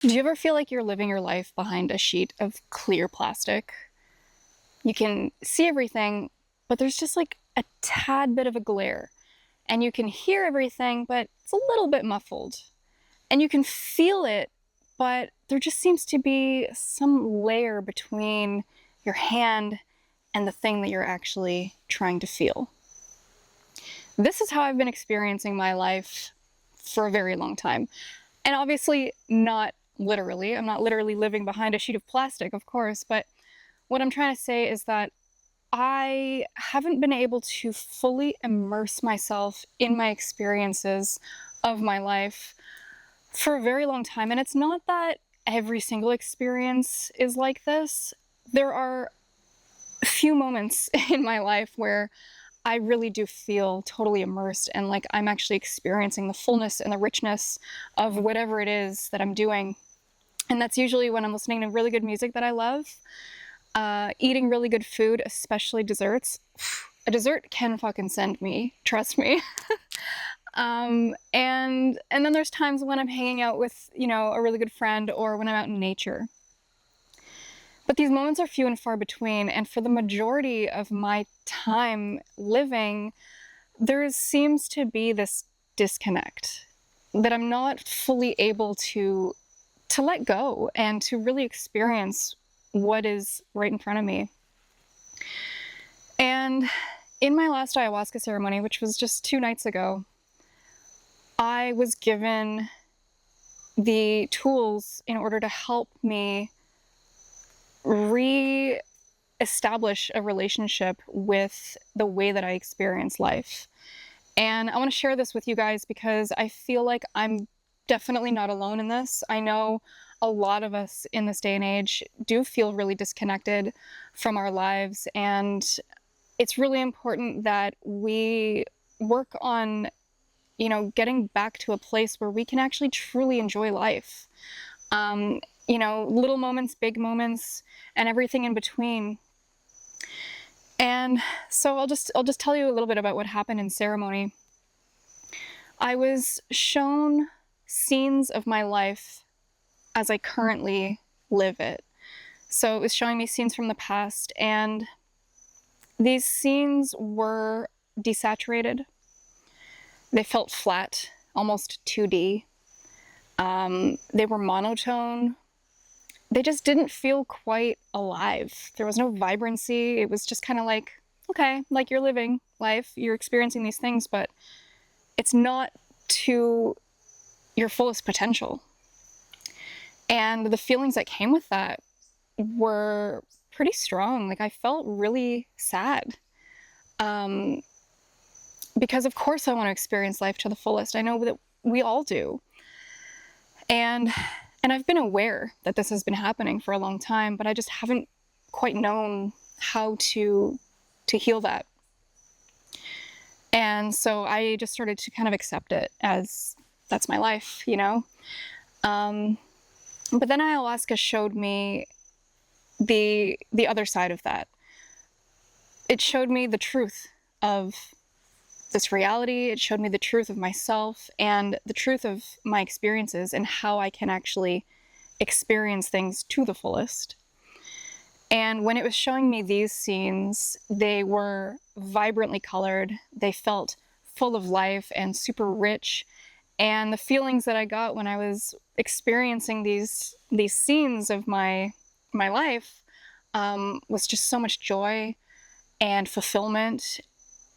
Do you ever feel like you're living your life behind a sheet of clear plastic? You can see everything, but there's just like a tad bit of a glare. And you can hear everything, but it's a little bit muffled. And you can feel it, but there just seems to be some layer between your hand and the thing that you're actually trying to feel. This is how I've been experiencing my life for a very long time. And obviously, not literally. I'm not literally living behind a sheet of plastic, of course, but what I'm trying to say is that I haven't been able to fully immerse myself in my experiences of my life for a very long time. And it's not that every single experience is like this. There are a few moments in my life where I really do feel totally immersed and like I'm actually experiencing the fullness and the richness of whatever it is that I'm doing. And that's usually when I'm listening to really good music that I love, eating really good food, especially desserts. A dessert can fucking send me, trust me. And then there's times when I'm hanging out with, a really good friend or when I'm out in nature. But these moments are few and far between, and for the majority of my time living, there seems to be this disconnect that I'm not fully able to let go and to really experience what is right in front of me. And in my last ayahuasca ceremony, which was just 2 nights ago, I was given the tools in order to help me re-establish a relationship with the way that I experience life. And I want to share this with you guys because I feel like I'm definitely not alone in this. I know a lot of us in this day and age do feel really disconnected from our lives, and it's really important that we work on, getting back to a place where we can actually truly enjoy life. Little moments, big moments, and everything in between. And so I'll just tell you a little bit about what happened in ceremony. I was shown scenes of my life as I currently live it. So it was showing me scenes from the past, and these scenes were desaturated. They felt flat, almost 2D. They were monotone. They just didn't feel quite alive. There was no vibrancy. It was just kind of like, okay, like you're living life, you're experiencing these things, but it's not to your fullest potential. And the feelings that came with that were pretty strong. Like I felt really sad. Because of course I want to experience life to the fullest. I know that we all do. And I've been aware that this has been happening for a long time, but I just haven't quite known how to heal that. And so I just started to kind of accept it as that's my life, But then ayahuasca showed me the other side of that. It showed me the truth of this reality. It showed me the truth of myself and the truth of my experiences and how I can actually experience things to the fullest. And when it was showing me these scenes, they were vibrantly colored. They felt full of life and super rich. And the feelings that I got when I was experiencing these scenes of my life was just so much joy and fulfillment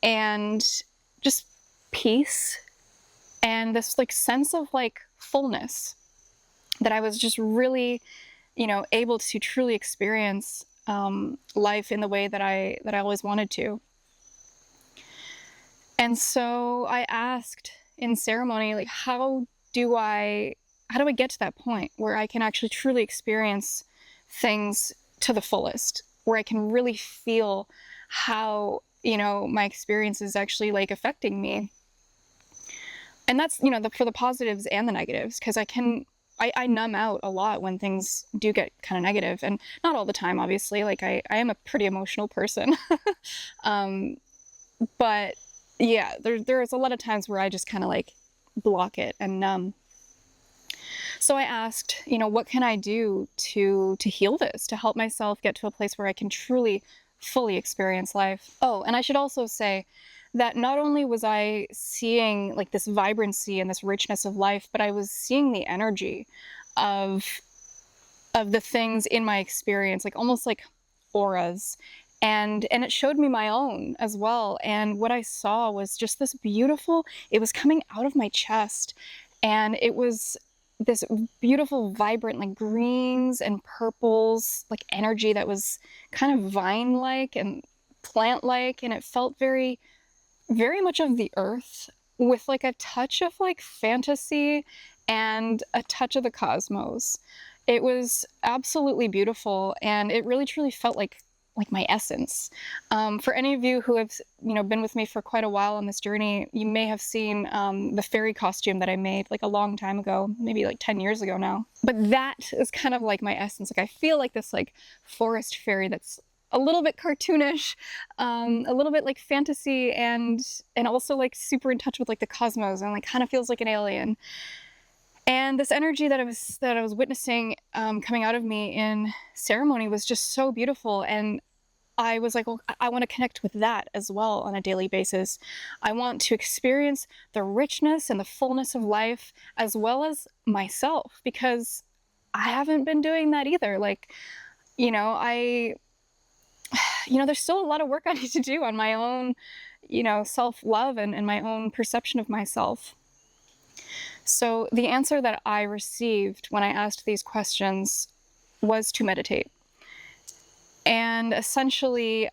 and just peace and this like sense of like fullness that I was just really, able to truly experience life in the way that I always wanted to. And so I asked in ceremony, like, how do I get to that point where I can actually truly experience things to the fullest, where I can really feel how, my experience is actually like affecting me. And that's, for the positives and the negatives, because I numb out a lot when things do get kind of negative, and not all the time, obviously. Like I am a pretty emotional person. But yeah, there's a lot of times where I just kind of like block it and numb. So I asked, what can I do to heal this, to help myself get to a place where I can truly, fully experience life? Oh, and I should also say that not only was I seeing like this vibrancy and this richness of life, but I was seeing the energy of the things in my experience, like almost like auras. And it showed me my own as well. And what I saw was just this beautiful, it was coming out of my chest. And it was this beautiful, vibrant, like greens and purples, like energy that was kind of vine-like and plant-like. And it felt very, very much of the earth with like a touch of like fantasy and a touch of the cosmos. It was absolutely beautiful, and it really truly felt like my essence. For any of you who have been with me for quite a while on this journey, you may have seen the fairy costume that I made like a long time ago, maybe like 10 years ago now. But that is kind of like my essence. Like I feel like this like forest fairy that's a little bit cartoonish, a little bit like fantasy, and also like super in touch with like the cosmos, and like kind of feels like an alien. And this energy that I was witnessing coming out of me in ceremony was just so beautiful. And I was like, well, I want to connect with that as well on a daily basis. I want to experience the richness and the fullness of life as well as myself, because I haven't been doing that either. Like, there's still a lot of work I need to do on my own, self-love and my own perception of myself. So the answer that I received when I asked these questions was to meditate. And essentially,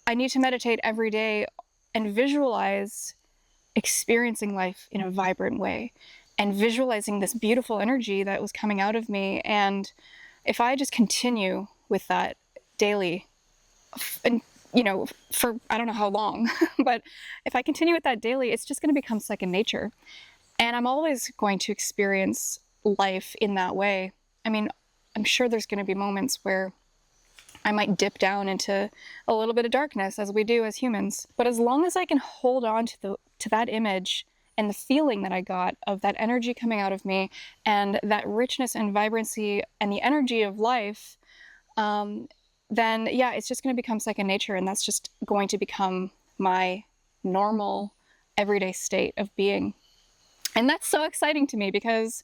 I need to meditate every day and visualize experiencing life in a vibrant way and visualizing this beautiful energy that was coming out of me. And if I just continue with that daily, and for I don't know how long, but if I continue with that daily, it's just going to become second nature. And I'm always going to experience life in that way. I mean, I'm sure there's going to be moments where I might dip down into a little bit of darkness, as we do as humans. But as long as I can hold on to that image and the feeling that I got of that energy coming out of me and that richness and vibrancy and the energy of life, then yeah, it's just going to become second nature, and that's just going to become my normal everyday state of being. And that's so exciting to me, because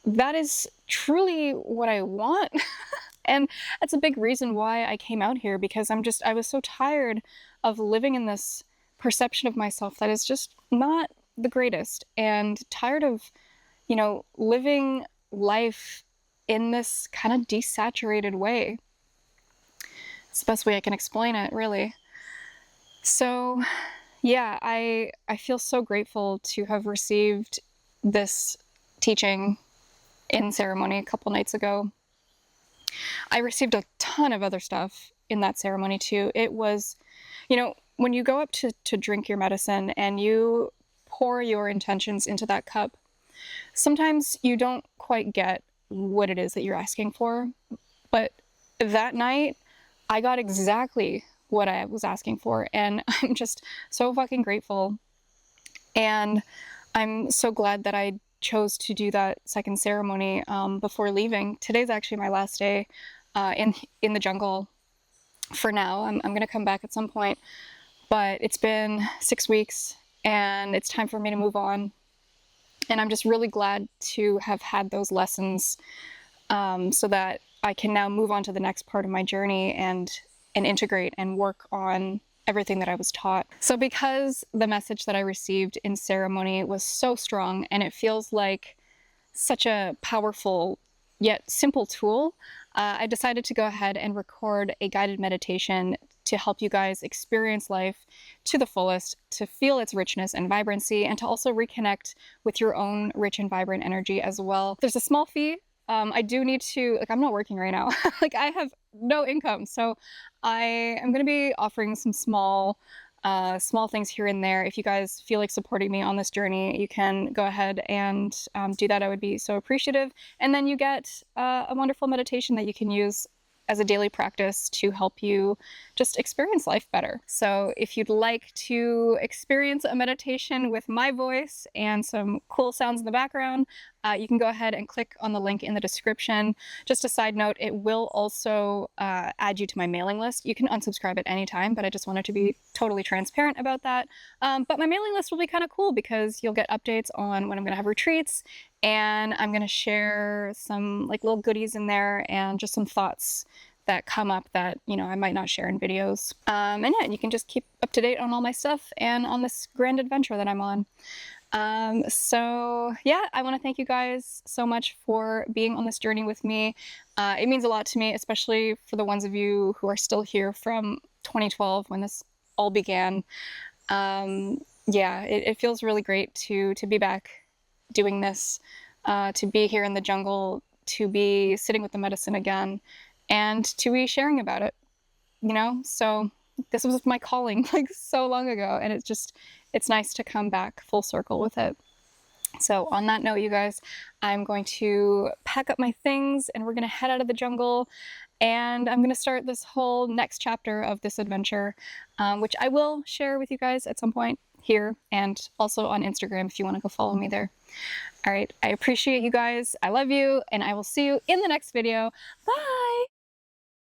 that is truly what I want. And that's a big reason why I came out here, because I was so tired of living in this perception of myself that is just not the greatest, and tired of, living life in this kind of desaturated way. It's the best way I can explain it, really. So yeah, I feel so grateful to have received this teaching in ceremony a couple nights ago. I received a ton of other stuff in that ceremony too. It was, when you go up to drink your medicine and you pour your intentions into that cup, sometimes you don't quite get what it is that you're asking for. But that night, I got exactly what I was asking for, and I'm just so fucking grateful. And I'm so glad that I chose to do that second ceremony before leaving. Today's actually my last day in the jungle for now. I'm going to come back at some point, but it's been 6 weeks and it's time for me to move on. And I'm just really glad to have had those lessons so that I can now move on to the next part of my journey and integrate and work on everything that I was taught. So because the message that I received in ceremony was so strong, and it feels like such a powerful yet simple tool, I decided to go ahead and record a guided meditation to help you guys experience life to the fullest, to feel its richness and vibrancy, and to also reconnect with your own rich and vibrant energy as well. There's a small fee. I do need to, I'm not working right now. I have no income. So I am going to be offering some small things here and there. If you guys feel like supporting me on this journey, you can go ahead and do that. I would be so appreciative. And then you get a wonderful meditation that you can use as a daily practice to help you just experience life better. So if you'd like to experience a meditation with my voice and some cool sounds in the background, you can go ahead and click on the link in the description. Just a side note, it will also add you to my mailing list. You can unsubscribe at any time, but I just wanted to be totally transparent about that. But my mailing list will be kind of cool because you'll get updates on when I'm going to have retreats, and I'm going to share some like little goodies in there and just some thoughts that come up that, you know, I might not share in videos. And yeah, you can just keep up to date on all my stuff and on this grand adventure that I'm on. So yeah, I want to thank you guys so much for being on this journey with me. It means a lot to me, especially for the ones of you who are still here from 2012 when this all began. Yeah, it feels really great to be back doing this, to be here in the jungle, to be sitting with the medicine again, and to be sharing about it, you know? So this was my calling like so long ago, and it's nice to come back full circle with it. So on that note, you guys, I'm going to pack up my things and we're going to head out of the jungle, and I'm going to start this whole next chapter of this adventure, which I will share with you guys at some point here and also on Instagram if you want to go follow me there. All right, I appreciate you guys. I love you, and I will see you in the next video. Bye!